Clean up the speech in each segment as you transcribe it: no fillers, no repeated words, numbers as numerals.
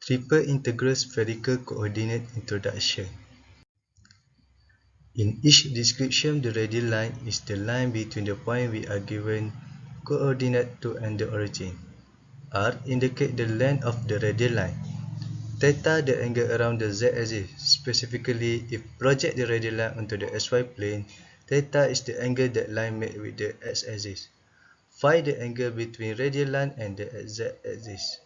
Triple integral spherical coordinate introduction. In each description, the radial line is the line between the point we are given coordinate to and the origin. R indicates the length of the radial line. Theta the angle around the z-axis. Specifically, if project the radial line onto the xy plane, theta is the angle that line made with the x-axis. Phi the angle between radial line and the z-axis.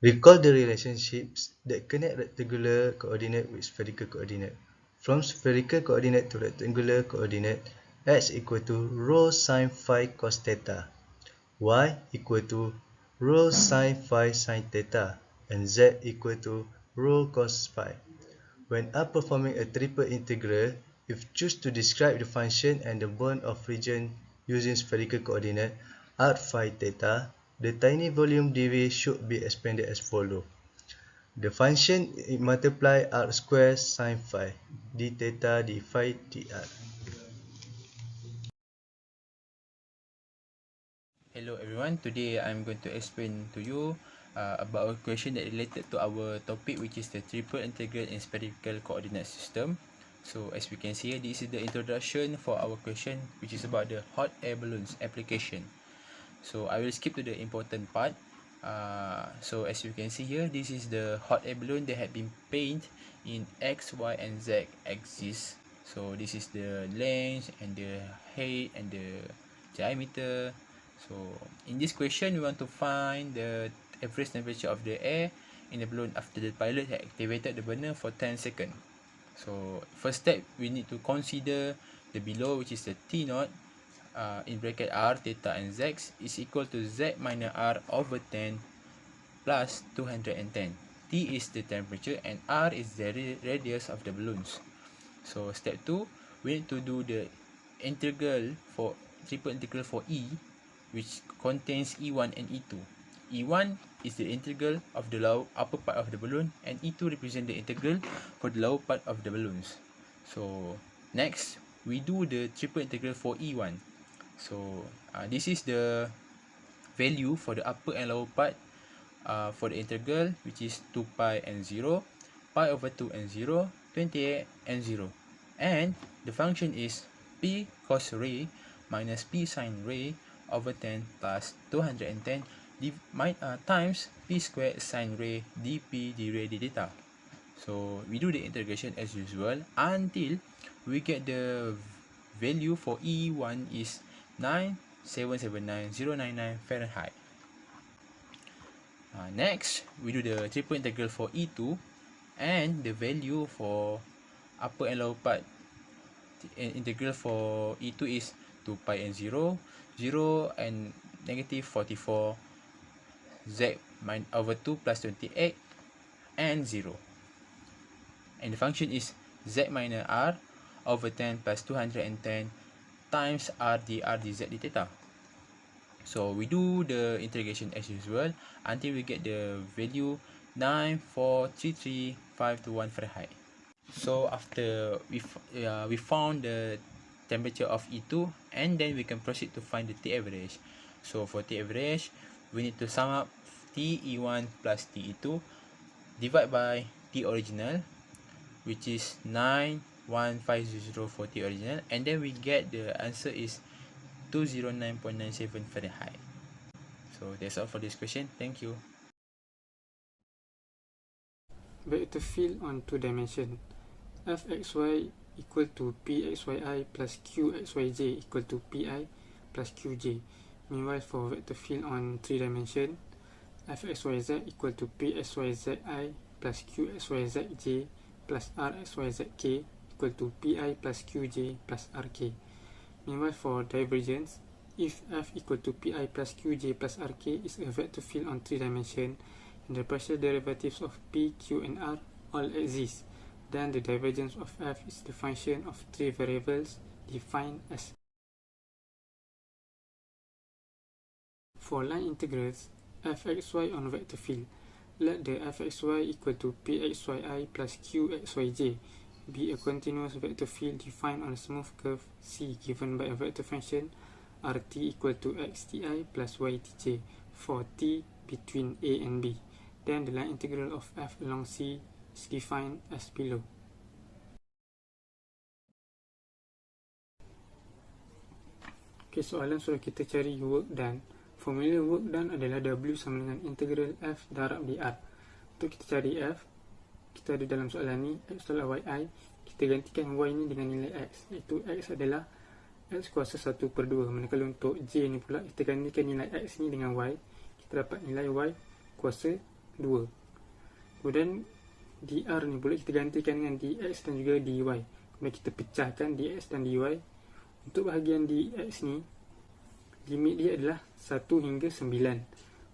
Recall the relationships that connect rectangular coordinate with spherical coordinate. From spherical coordinate to rectangular coordinate, x equal to rho sin phi cos theta, y equal to rho sin phi sin theta, and z equal to rho cos phi. When performing a triple integral, if choose to describe the function and the bond of region using spherical coordinate r phi theta, the tiny volume dv should be expanded as follows. The function multiply r square sin phi d theta d phi dr. Hello everyone, today I'm going to explain to you about a question that related to our topic, which is the triple integral in spherical coordinate system. So as we can see, this is the introduction for our question, which is about the hot air balloons application. So I will skip to the important part. So as you can see here, this is the hot air balloon that had been painted in X, Y and Z axis. So this is the length and the height and the diameter. So in this question, we want to find the average temperature of the air in the balloon after the pilot had activated the burner for 10 seconds. So first step, we need to consider the below, which is the T naught in bracket r, theta and z is equal to z minus r over 10 plus 210. T is the temperature and r is the radius of the balloons. So step 2, we need to do the integral for triple integral for E, which contains E1 and E2. E1 is the integral of the upper part of the balloon, and E2 represents the integral for the lower part of the balloons. So next, we do the triple integral for E1. So this is the value for the upper and lower part for the integral, which is 2 pi and 0, pi over 2 and 0, 28 and 0. And the function is p cos ray minus p sin ray over 10 plus 210 times p squared sin ray dp d ray d theta. So we do the integration as usual until we get the value for E1 is 9779099 Fahrenheit. Next, we do the triple integral for E2, and the value for upper and lower part integral for E2 is 2 pi and 0, 0 and negative 44, z over 2 plus 28 and 0. And the function is z minus r over 10 plus 210 times r dr dz d theta. So we do the integration as usual until we get the value 9433521 Fahrenheit. So after we found the temperature of E2, and then we can proceed to find the T average. So for T average, we need to sum up T E1 plus T E2 divide by T original, which is 91500 for T original, and then we get the answer is 209.97 Fahrenheit. So that's all for this question. Thank you. Vector field on 2 dimensions. Fxy equal to Pxyi plus Qxyj equal to Pi plus Qj. Meanwhile, for vector field on 3 dimensions, Fxyz equal to Pxyzi plus Qxyzj plus Rxyzk equal to Pi plus Qj plus Rk. Meanwhile, for divergence, if F equal to Pi plus Qj plus Rk is a vector field on 3 dimensions and the partial derivatives of P, Q and R all exist, then the divergence of F is the function of 3 variables defined as. For line integrals, Fxy on vector field, let the Fxy equal to Pxyi plus Qxyj be a continuous vector field defined on a smooth curve C given by a vector function Rt equal to xti plus ytj for t between a and b. then the line integral of f along C is defined as below. Okay, soalan suruh kita cari work done. Formula work done adalah W sama dengan integral F darab dr. Untuk kita cari F, kita ada dalam soalan ni X tolak YI, kita gantikan Y ni dengan nilai X, iaitu X adalah X kuasa 1/2. Manakala untuk J ni pula, kita gantikan nilai X ni dengan Y, kita dapat nilai Y kuasa 2. Kemudian dr ni pula kita gantikan dengan dx dan juga dy. Kemudian kita pecahkan dx dan dy. Untuk bahagian dx ni, limit dia adalah 1 hingga 9.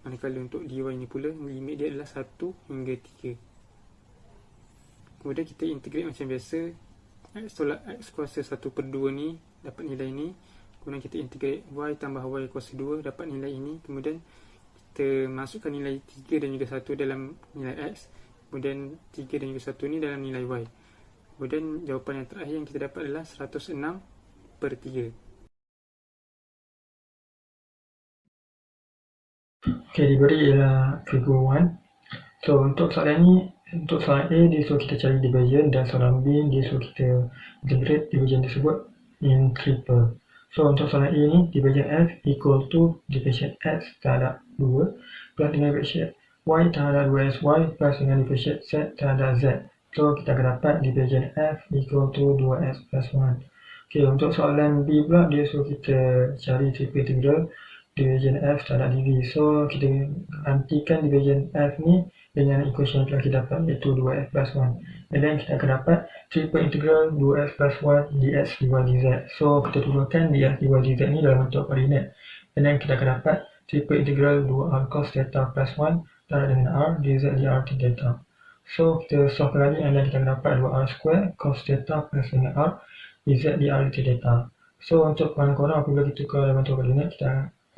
Manakala untuk dy ni pula, limit dia adalah 1 hingga 3. Kemudian kita integrate macam biasa. X tolak X kuasa 1/2 ni dapat nilai ni. Kemudian kita integrate Y tambah Y kuasa 2 dapat nilai ini. Kemudian kita masukkan nilai 3 dan juga 1 dalam nilai X. Kemudian 3 dan juga 1 ni dalam nilai Y. Kemudian jawapan yang terakhir yang kita dapat adalah 106/3. Okay, diberi ialah figure 1. So, untuk soalan ni, untuk soalan A, dia suruh kita cari division, dan soalan B, dia suruh kita integrate division tersebut in triple. So, untuk soalan A ni, division F equal to division X terhadap 2 plus dengan division Y terhadap 2XY plus dengan division Z terhadap Z. So, kita akan dapat division F equal to 2X plus 1. Okay, untuk soalan B pula, dia suruh kita cari triple integral division F terhadap dv. So, kita gantikan division F ni dengan equation yang telah kita dapat, iaitu 2x plus 1. And then kita akan dapat triple integral 2x plus 1 dx dy dz. So, kita turunkan dx dy dz ni dalam bentuk koordinat. And then kita akan dapat triple integral 2r cos theta plus 1 darab dengan r dz dr theta. So, kita solve lagi, and then kita akan dapat 2r square cos theta plus dengan r dz dr theta. So, untuk pengalaman korang, apabila kita tukar dalam bentuk koordinat,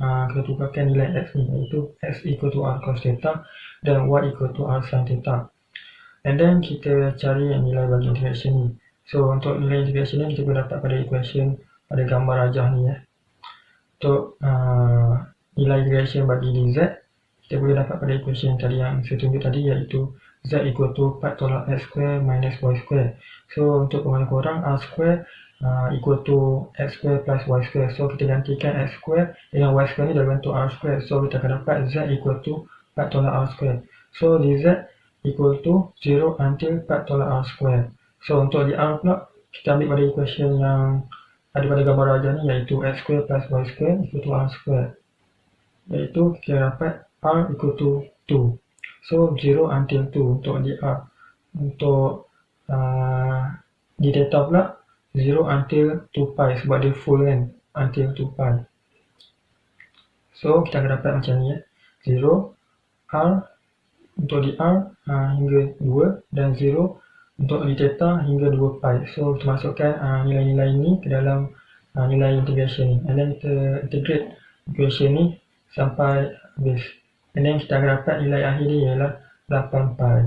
kita tukarkan nilai x ni, iaitu x equal to r cos theta dan y equal to r sin theta. And then kita cari nilai bagi integration ni. So, untuk nilai integration ni kita boleh dapat pada equation pada gambar rajah ni ya. Untuk nilai integration bagi dz, kita boleh dapat pada equation tadi yang saya tunjuk tadi, iaitu z equal to 4 tolak x square minus y square. So, untuk pengalaman korang, r square equal to x square plus y square. So, kita gantikan x square dengan y square ni dalam bentuk r square. So, kita akan dapat z equal to 4 tolak r square. So, dz equal to 0 until 4 tolak r square. So, untuk di r pula, kita ambil pada equation yang ada pada gambar rajah ni, iaitu x square plus y square equal to r square. Iaitu kita dapat r equal to 2. So, 0 until 2 untuk di r. Untuk di theta pula, 0 until 2 pi sebab dia full kan, until 2 pi. So, kita akan dapat macam ni ya. 0, R untuk di R hingga 2 dan 0 untuk di theta hingga 2 pi. So, kita masukkan nilai-nilai ini ke dalam nilai integration ni. And then kita integrate equation ni sampai habis. And then kita akan dapat nilai akhir ni ialah 8 pi.